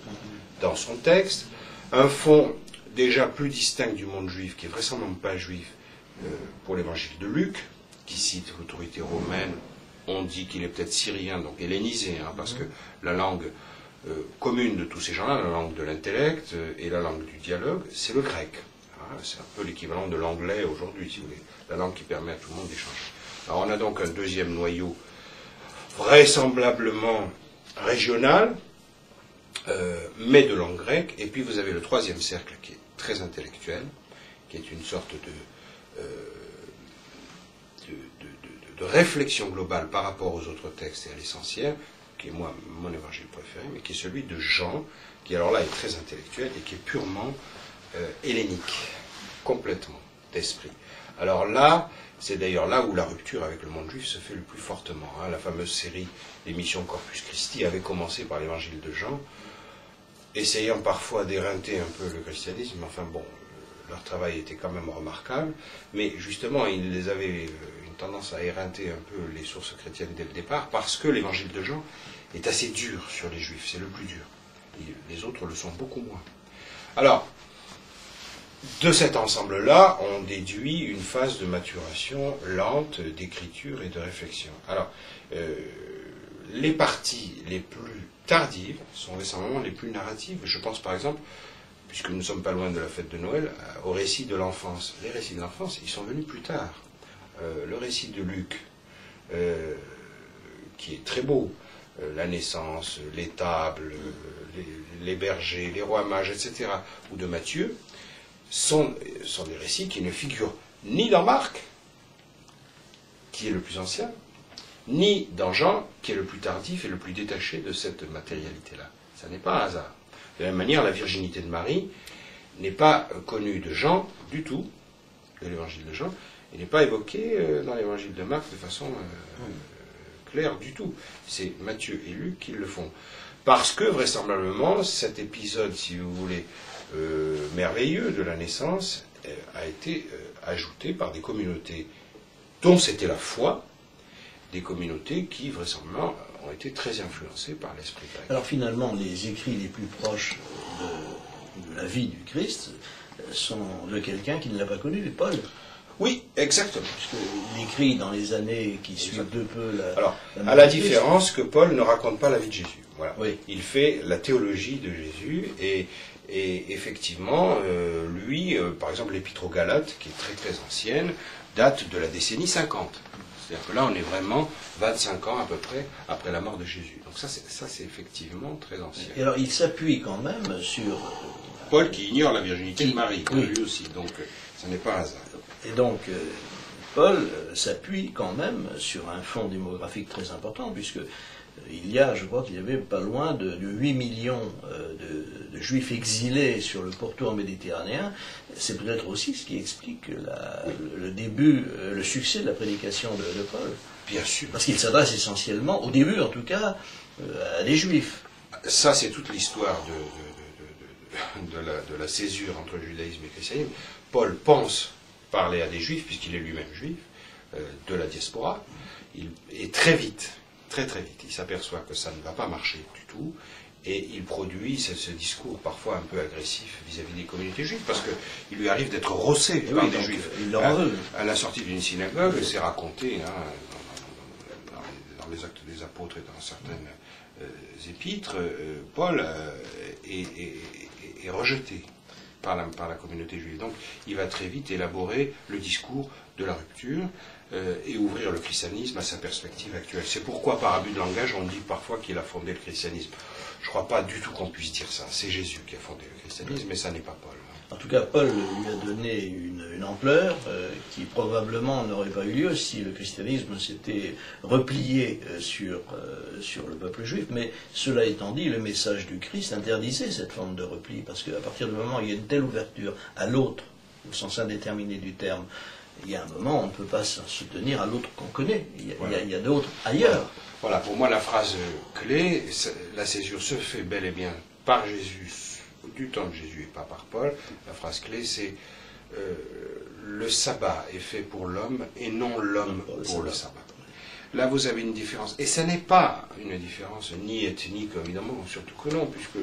Speaker 2: dans son texte, un fond déjà plus distinct du monde juif, qui est vraisemblablement pas juif, pour l'évangile de Luc, qui cite l'autorité romaine. On dit qu'il est peut-être syrien, donc hellénisé, parce que la langue commune de tous ces gens-là, la langue de l'intellect et la langue du dialogue, c'est le grec. Hein, c'est un peu l'équivalent de l'anglais aujourd'hui, si vous voulez, la langue qui permet à tout le monde d'échanger. Alors on a donc un deuxième noyau vraisemblablement régional, mais de langue grecque, et puis vous avez le troisième cercle qui est très intellectuel, qui est une sorte de réflexion globale par rapport aux autres textes et à l'essentiel, qui est moi mon évangile préféré, mais qui est celui de Jean, qui alors là est très intellectuel et qui est purement hellénique, complètement d'esprit. Alors là, c'est d'ailleurs là où la rupture avec le monde juif se fait le plus fortement. Hein. La fameuse série d'émissions Corpus Christi avait commencé par l'évangile de Jean, essayant parfois d'éreinter un peu le christianisme, enfin bon, leur travail était quand même remarquable, mais justement, ils avaient une tendance à éreinter un peu les sources chrétiennes dès le départ, parce que l'évangile de Jean est assez dur sur les juifs, c'est le plus dur. Les autres le sont beaucoup moins. Alors, de cet ensemble-là, on déduit une phase de maturation lente d'écriture et de réflexion. Alors, les parties les plus tardives sont récemment les plus narratives. Je pense par exemple, puisque nous ne sommes pas loin de la fête de Noël, au récit de l'enfance. Les récits de l'enfance, ils sont venus plus tard. Le récit de Luc, qui est très beau, la naissance, l'étable, les bergers, les rois mages, etc., ou de Matthieu, sont des récits qui ne figurent ni dans Marc, qui est le plus ancien, ni dans Jean, qui est le plus tardif et le plus détaché de cette matérialité-là. Ça n'est pas un hasard. De la même manière, la virginité de Marie n'est pas connue de Jean du tout, de l'évangile de Jean, et n'est pas évoquée dans l'évangile de Marc de façon claire du tout. C'est Matthieu et Luc qui le font. Parce que, vraisemblablement, cet épisode, si vous voulez, merveilleux de la naissance, a été ajouté par des communautés dont c'était la foi, des communautés qui, vraisemblablement, ont été très influencées par l'esprit grec.
Speaker 1: Alors finalement, les écrits les plus proches de la vie du Christ sont de quelqu'un qui ne l'a pas connu, Paul.
Speaker 2: Oui, exactement.
Speaker 1: Puisqu'il écrit dans les années qui suivent de peu la...
Speaker 2: Alors, à la différence que Paul ne raconte pas la vie de Jésus. Voilà.
Speaker 1: Oui.
Speaker 2: Il fait la théologie de Jésus et effectivement, lui, par exemple, l'Épître aux Galates, qui est très très ancienne, date de la décennie 50. C'est-à-dire que là, on est vraiment 25 ans à peu près après la mort de Jésus. Donc ça, c'est effectivement très ancien.
Speaker 1: Et alors, il s'appuie quand même sur...
Speaker 2: Paul qui ignore la virginité de Marie, comme lui aussi. Donc, ce n'est pas un hasard.
Speaker 1: Et donc, Paul s'appuie quand même sur un fonds démographique très important, puisque il y a, je crois qu'il y avait pas loin de 8 millions de juifs exilés sur le pourtour méditerranéen. C'est peut-être aussi ce qui explique le début, le succès de la prédication de Paul.
Speaker 2: Bien sûr.
Speaker 1: Parce qu'il s'adresse essentiellement, au début en tout cas, à des juifs.
Speaker 2: Ça, c'est toute l'histoire de la césure entre le judaïsme et le christianisme. Paul pense parler à des juifs, puisqu'il est lui-même juif, de la diaspora, et très vite, très très vite, il s'aperçoit que ça ne va pas marcher du tout, et il produit ce discours parfois un peu agressif vis-à-vis des communautés juives, parce qu'il lui arrive d'être rossé par des juifs.
Speaker 1: Il leur en veut.
Speaker 2: À la sortie d'une synagogue, c'est raconté dans les Actes des Apôtres et dans certaines épîtres, Paul est rejeté par la communauté juive. Donc il va très vite élaborer le discours de la rupture et ouvrir le christianisme à sa perspective actuelle. C'est pourquoi par abus de langage on dit parfois qu'il a fondé le christianisme. Je ne crois pas du tout qu'on puisse dire ça. C'est Jésus qui a fondé le christianisme, mais ça n'est pas Paul.
Speaker 1: En tout cas, Paul lui a donné une ampleur qui probablement n'aurait pas eu lieu si le christianisme s'était replié sur le peuple juif. Mais cela étant dit, le message du Christ interdisait cette forme de repli, parce qu'à partir du moment où il y a une telle ouverture à l'autre, au sens indéterminé du terme, il y a un moment où on ne peut pas se tenir à l'autre qu'on connaît. Il y a d'autres ailleurs.
Speaker 2: Voilà, pour moi la phrase clé, la césure se fait bel et bien par Jésus, du temps de Jésus et pas par Paul. La phrase clé, c'est le sabbat est fait pour l'homme et non l'homme pour le sabbat. Là, vous avez une différence. Et ce n'est pas une différence ni ethnique, évidemment, surtout que non, puisque,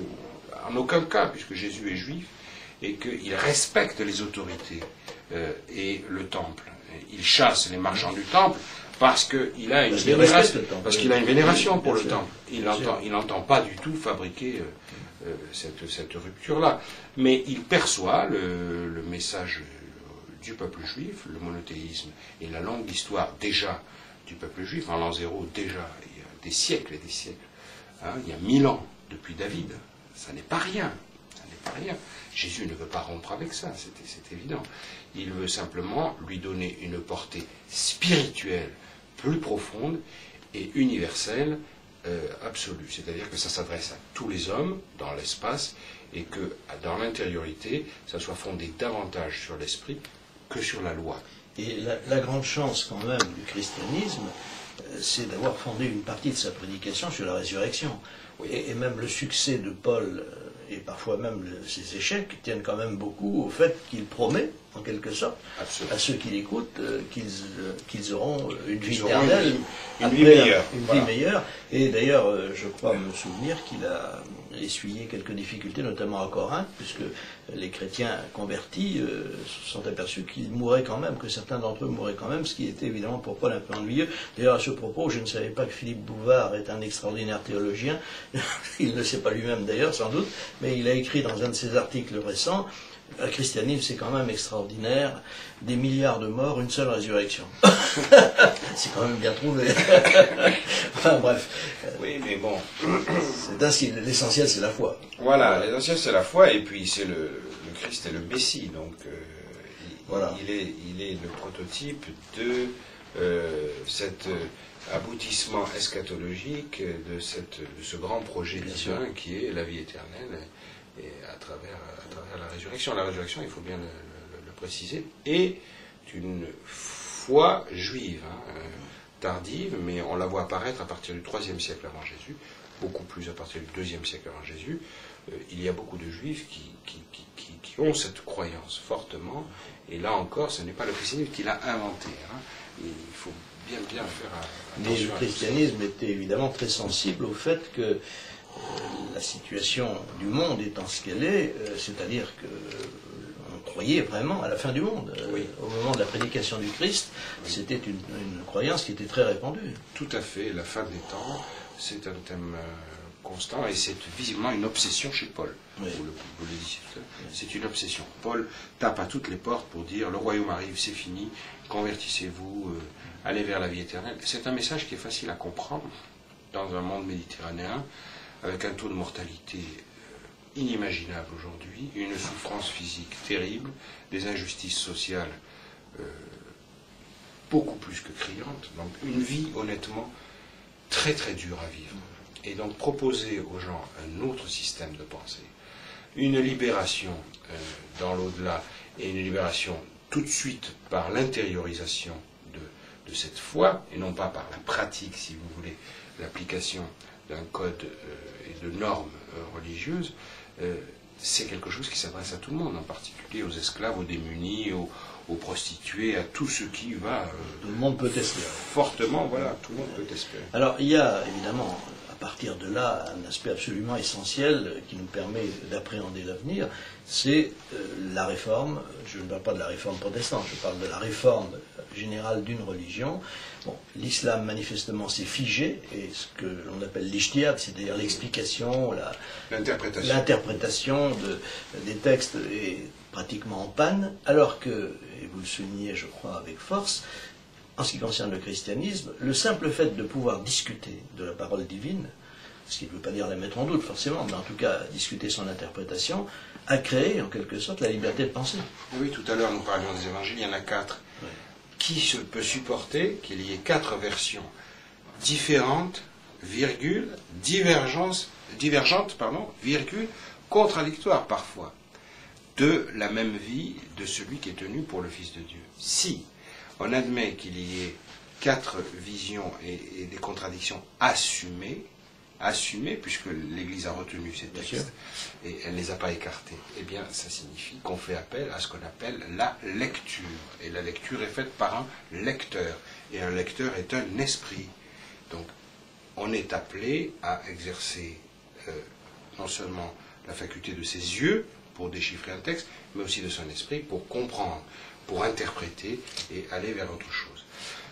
Speaker 2: en aucun cas, puisque Jésus est juif et qu'il respecte les autorités et le temple. Il chasse les marchands du temple parce qu'il a une vénération pour le temple. Il n'entend pas du tout fabriquer cette rupture-là. Mais il perçoit le message du peuple juif, le monothéisme et la longue histoire déjà du peuple juif, en l'an 0 déjà, il y a des siècles et des siècles, hein, il y a 1000 ans depuis David, ça n'est pas rien, ça n'est pas rien. Jésus ne veut pas rompre avec ça, c'est évident. Il veut simplement lui donner une portée spirituelle plus profonde et universelle, absolue. C'est-à-dire que ça s'adresse à tous les hommes dans l'espace et que dans l'intériorité, ça soit fondé davantage sur l'esprit que sur la loi.
Speaker 1: Et la grande chance quand même du christianisme, c'est d'avoir fondé une partie de sa prédication sur la résurrection. Oui. Et même le succès de Paul, et parfois même ses échecs, tiennent quand même beaucoup au fait qu'il promet, en quelque sorte, absolument, à ceux qui l'écoutent, qu'ils auront une vie éternelle,
Speaker 2: une vie meilleure.
Speaker 1: Vie meilleure. Et d'ailleurs, je crois me souvenir qu'il a essuyé quelques difficultés, notamment à Corinthe, puisque les chrétiens convertis se sont aperçus qu'ils mourraient quand même, que certains d'entre eux mourraient quand même, ce qui était évidemment pour Paul un peu ennuyeux. D'ailleurs, à ce propos, je ne savais pas que Philippe Bouvard est un extraordinaire théologien. Il ne le sait pas lui-même d'ailleurs, sans doute, mais il a écrit dans un de ses articles récents: le christianisme, c'est quand même extraordinaire. Des milliards de morts, une seule résurrection. C'est quand même bien trouvé. Enfin, bref.
Speaker 2: Oui, mais bon.
Speaker 1: C'est ainsi. L'essentiel, c'est la foi.
Speaker 2: Voilà, l'essentiel, c'est la foi, et puis c'est le Christ est le Messie. Donc, voilà. Il est le prototype de cet aboutissement eschatologique, de ce grand projet divin qui est la vie éternelle. Et à travers la résurrection. La résurrection, il faut bien le préciser, est une foi juive, tardive, mais on la voit apparaître à partir du IIIe siècle avant Jésus, beaucoup plus à partir du IIe siècle avant Jésus. Il y a beaucoup de juifs qui ont cette croyance fortement, et là encore, ce n'est pas le christianisme qui l'a inventé. Il faut bien faire attention.
Speaker 1: Mais le christianisme était évidemment très sensible au fait que la situation du monde étant ce qu'elle est, c'est-à-dire qu'on croyait vraiment à la fin du monde. Oui. Au moment de la prédication du Christ, oui, c'était une croyance qui était très répandue.
Speaker 2: Tout à fait. La fin des temps, c'est un thème constant et c'est visiblement une obsession chez Paul. Oui. Vous le disiez tout à l'heure. C'est une obsession. Paul tape à toutes les portes pour dire: le royaume arrive, c'est fini, convertissez-vous, allez vers la vie éternelle. C'est un message qui est facile à comprendre dans un monde méditerranéen, avec un taux de mortalité inimaginable aujourd'hui, une souffrance physique terrible, des injustices sociales beaucoup plus que criantes, donc une vie honnêtement très très dure à vivre. Et donc proposer aux gens un autre système de pensée, une libération dans l'au-delà, et une libération tout de suite par l'intériorisation de cette foi, et non pas par la pratique, si vous voulez, l'application d'un code et de normes religieuses, c'est quelque chose qui s'adresse à tout le monde, en particulier aux esclaves, aux démunis, aux prostituées, à tout ce qui va...
Speaker 1: tout le monde peut espérer.
Speaker 2: Fortement, voilà, tout le monde peut espérer.
Speaker 1: Alors, il y a évidemment, à partir de là, un aspect absolument essentiel qui nous permet d'appréhender l'avenir, c'est la réforme. Je ne parle pas de la réforme protestante, je parle de la réforme générale d'une religion. Bon, l'islam manifestement s'est figé, et ce que l'on appelle l'ijtihad, c'est-à-dire l'explication, l'interprétation des textes est pratiquement en panne, alors que, et vous le soulignez je crois avec force, en ce qui concerne le christianisme, le simple fait de pouvoir discuter de la parole divine, ce qui ne veut pas dire la mettre en doute forcément, mais en tout cas discuter son interprétation, a créé en quelque sorte la liberté de penser.
Speaker 2: Oui, tout à l'heure nous parlions des évangiles, il y en a 4. Oui. Qui peut supporter qu'il y ait 4 versions différentes, virgule, divergentes, virgule, contradictoires parfois, de la même vie de celui qui est tenu pour le Fils de Dieu? Si on admet qu'il y ait 4 visions et des contradictions assumées, puisque l'Église a retenu ces textes et elle ne les a pas écartés, eh bien ça signifie qu'on fait appel à ce qu'on appelle la lecture. Et la lecture est faite par un lecteur. Et un lecteur est un esprit. Donc on est appelé à exercer non seulement la faculté de ses yeux pour déchiffrer un texte, mais aussi de son esprit pour comprendre, pour interpréter et aller vers autre chose.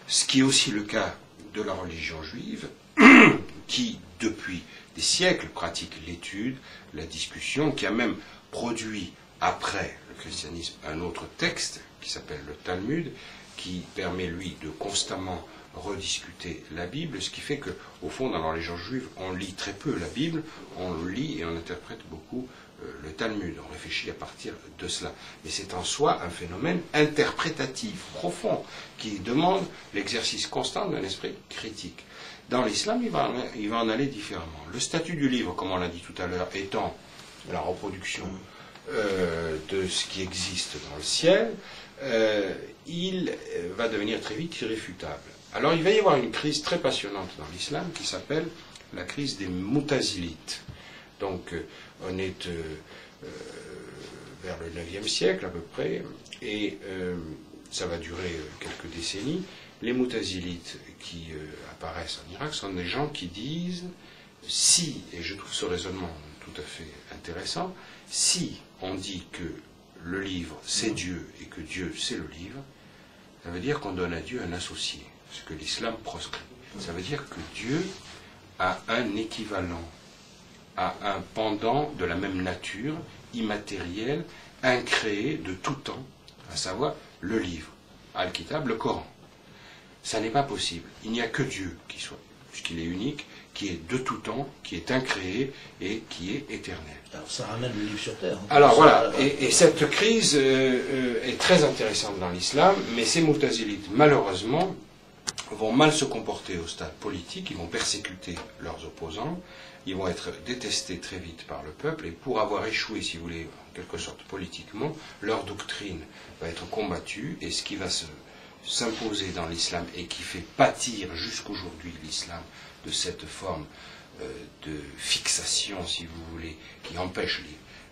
Speaker 2: Ce qui est aussi le cas de la religion juive, qui, depuis des siècles, pratique l'étude, la discussion, qui a même produit, après le christianisme, un autre texte qui s'appelle le Talmud, qui permet, lui, de constamment rediscuter la Bible, ce qui fait que, au fond, dans la religion juive, on lit très peu la Bible, on lit et on interprète beaucoup le Talmud, on réfléchit à partir de cela. Mais c'est en soi un phénomène interprétatif, profond, qui demande l'exercice constant d'un esprit critique. Dans l'islam, il va en aller différemment. Le statut du livre, comme on l'a dit tout à l'heure, étant la reproduction de ce qui existe dans le ciel, il va devenir très vite irréfutable. Alors il va y avoir une crise très passionnante dans l'islam qui s'appelle la crise des Mutazilites. Donc on est vers le 9e siècle à peu près, et ça va durer quelques décennies. Les Mutazilites qui apparaissent en Irak sont des gens qui disent si, et je trouve ce raisonnement tout à fait intéressant, si on dit que le livre c'est Dieu et que Dieu c'est le livre, ça veut dire qu'on donne à Dieu un associé, ce que l'islam proscrit. Ça veut dire que Dieu a un équivalent, a un pendant de la même nature, immatériel, incréé de tout temps, à savoir le livre, Al-Kitab, le Coran. Ça n'est pas possible. Il n'y a que Dieu qui soit, puisqu'il est unique, qui est de tout temps, qui est incréé et qui est éternel.
Speaker 1: Alors ça ramène le livre sur terre.
Speaker 2: Alors voilà, et cette crise est très intéressante dans l'islam, mais ces Mutazilites, malheureusement, vont mal se comporter au stade politique, ils vont persécuter leurs opposants, ils vont être détestés très vite par le peuple, et pour avoir échoué, si vous voulez, en quelque sorte politiquement, leur doctrine va être combattue, et ce qui va s'imposer dans l'islam, et qui fait pâtir jusqu'aujourd'hui l'islam de cette forme de fixation, si vous voulez, qui empêche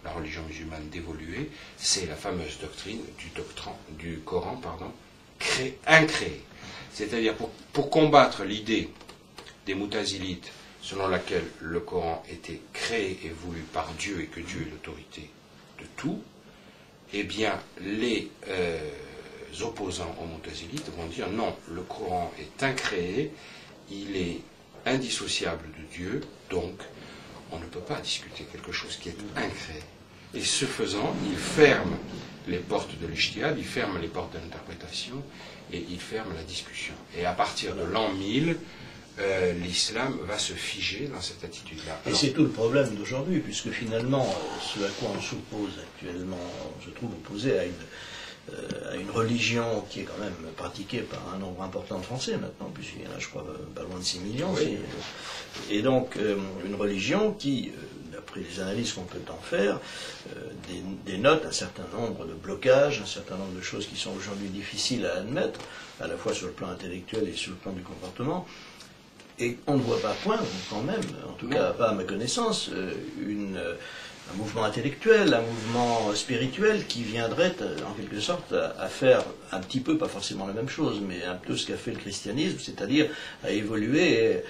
Speaker 2: la religion musulmane d'évoluer, c'est la fameuse doctrine du Coran, incréé. C'est-à-dire, pour combattre l'idée des Mutazilites selon laquelle le Coran était créé et voulu par Dieu et que Dieu est l'autorité de tout, eh bien, les opposants aux Mutazilites vont dire non, le Coran est incréé, il est indissociable de Dieu, donc on ne peut pas discuter quelque chose qui est incréé. Et ce faisant, il ferme les portes de l'ijtihad, il ferme les portes de l'interprétation, et il ferme la discussion. Et à partir de l'an 1000, l'islam va se figer dans cette attitude-là.
Speaker 1: Et c'est tout le problème d'aujourd'hui, puisque finalement, ce à quoi on s'oppose actuellement, je trouve opposé à une religion qui est quand même pratiquée par un nombre important de Français maintenant, puisqu'il y en a, je crois, pas loin de 6 millions. Oui. Et donc, une religion qui, d'après les analyses qu'on peut en faire, dénote un certain nombre de blocages, un certain nombre de choses qui sont aujourd'hui difficiles à admettre, à la fois sur le plan intellectuel et sur le plan du comportement. Et on ne voit pas point, quand même, en tout cas pas à ma connaissance, un mouvement intellectuel, un mouvement spirituel qui viendrait en quelque sorte à faire un petit peu, pas forcément la même chose, mais un peu ce qu'a fait le christianisme, c'est-à-dire à évoluer,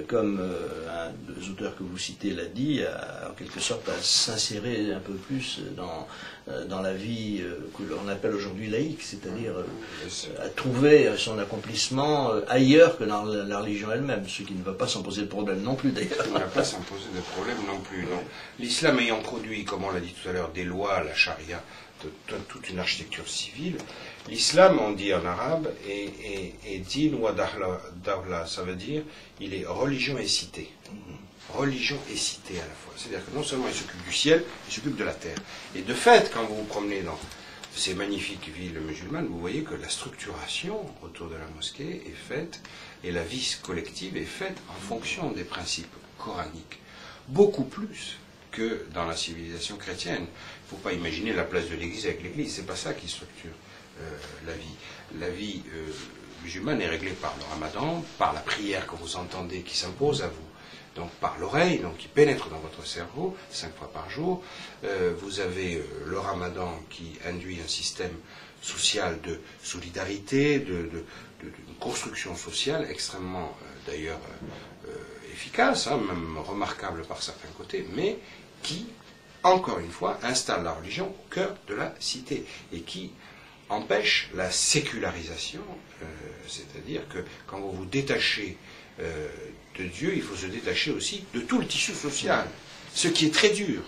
Speaker 1: comme un des auteurs que vous citez l'a dit, en quelque sorte à s'insérer un peu plus dans la vie que l'on appelle aujourd'hui laïque, c'est-à-dire à trouver son accomplissement ailleurs que dans la religion elle-même, ce qui ne va pas s'en poser de problème non plus d'ailleurs.
Speaker 2: Il ne va pas s'en poser de problème non plus, non. L'islam ayant produit, comme on l'a dit tout à l'heure, des lois, la charia, toute une architecture civile, l'islam, on dit en arabe, est din wa dawla, ça veut dire il est religion et cité. Religion et cité à la fois. C'est-à-dire que non seulement il s'occupe du ciel, il s'occupe de la terre. Et de fait, quand vous vous promenez dans ces magnifiques villes musulmanes, vous voyez que la structuration autour de la mosquée est faite, et la vie collective est faite en fonction des principes coraniques. Beaucoup plus que dans la civilisation chrétienne. Il ne faut pas imaginer la place de l'Église avec l'Église, c'est pas ça qui structure la vie. La vie musulmane est réglée par le ramadan, par la prière que vous entendez qui s'impose à vous, donc par l'oreille, donc qui pénètre dans votre cerveau 5 fois par jour. Vous avez le ramadan qui induit un système social de solidarité, d'une construction sociale extrêmement d'ailleurs efficace, même remarquable par certains côtés, mais qui, encore une fois, installe la religion au cœur de la cité et qui empêche la sécularisation, c'est-à-dire que quand vous vous détachez de Dieu, il faut se détacher aussi de tout le tissu social, ce qui est très dur.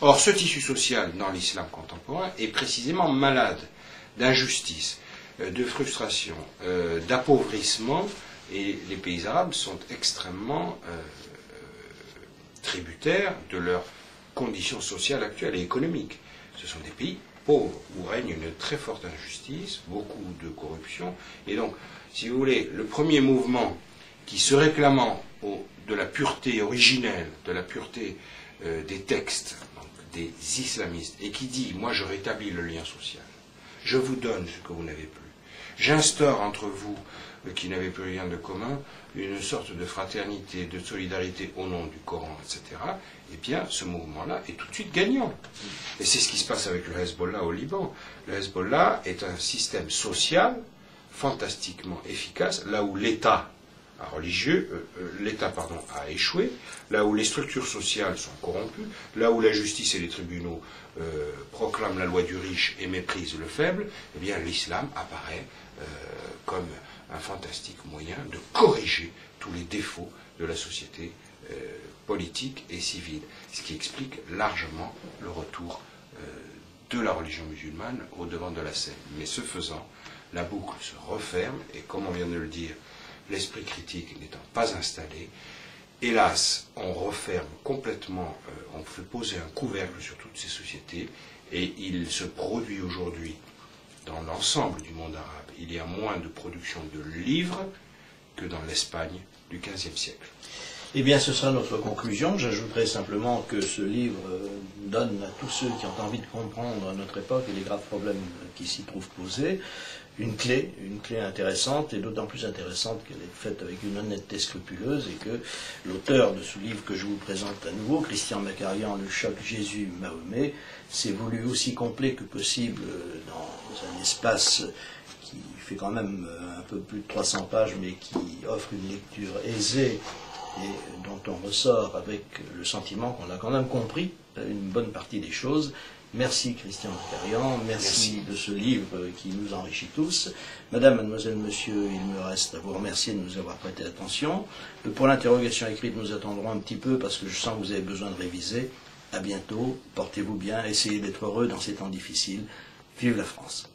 Speaker 2: Or, ce tissu social dans l'islam contemporain est précisément malade d'injustice, de frustration, d'appauvrissement, et les pays arabes sont extrêmement tributaires de leurs conditions sociales actuelles et économiques. Ce sont des pays pauvres, où règne une très forte injustice, beaucoup de corruption, et donc, si vous voulez, le premier mouvement qui se réclamant de la pureté originelle, de la pureté des textes, donc des islamistes, et qui dit, moi je rétablis le lien social, je vous donne ce que vous n'avez plus, j'instaure entre vous, qui n'avez plus rien de commun, une sorte de fraternité, de solidarité au nom du Coran, etc., eh bien, ce mouvement-là est tout de suite gagnant. Et c'est ce qui se passe avec le Hezbollah au Liban. Le Hezbollah est un système social fantastiquement efficace, là où l'État a échoué, là où les structures sociales sont corrompues, là où la justice et les tribunaux proclament la loi du riche et méprisent le faible, eh bien l'islam apparaît comme un fantastique moyen de corriger tous les défauts de la société politique et civile, ce qui explique largement le retour de la religion musulmane au devant de la scène. Mais ce faisant, la boucle se referme, et comme on vient de le dire, l'esprit critique n'étant pas installé, hélas, on referme complètement, on fait poser un couvercle sur toutes ces sociétés, et il se produit aujourd'hui, dans l'ensemble du monde arabe, il y a moins de production de livres que dans l'Espagne du XVe siècle.
Speaker 1: Eh bien, ce sera notre conclusion. J'ajouterai simplement que ce livre donne à tous ceux qui ont envie de comprendre notre époque et les graves problèmes qui s'y trouvent posés, une clé intéressante, et d'autant plus intéressante qu'elle est faite avec une honnêteté scrupuleuse, et que l'auteur de ce livre que je vous présente à nouveau, Christian Macarian, Le choc Jésus-Mahomet, s'est voulu aussi complet que possible dans un espace qui fait quand même un peu plus de 300 pages, mais qui offre une lecture aisée et dont on ressort avec le sentiment qu'on a quand même compris une bonne partie des choses. Merci Christian Macarian, merci de ce livre qui nous enrichit tous. Madame, mademoiselle, monsieur, il me reste à vous remercier de nous avoir prêté attention. Pour l'interrogation écrite, nous attendrons un petit peu parce que je sens que vous avez besoin de réviser. À bientôt, portez-vous bien, essayez d'être heureux dans ces temps difficiles. Vive la France.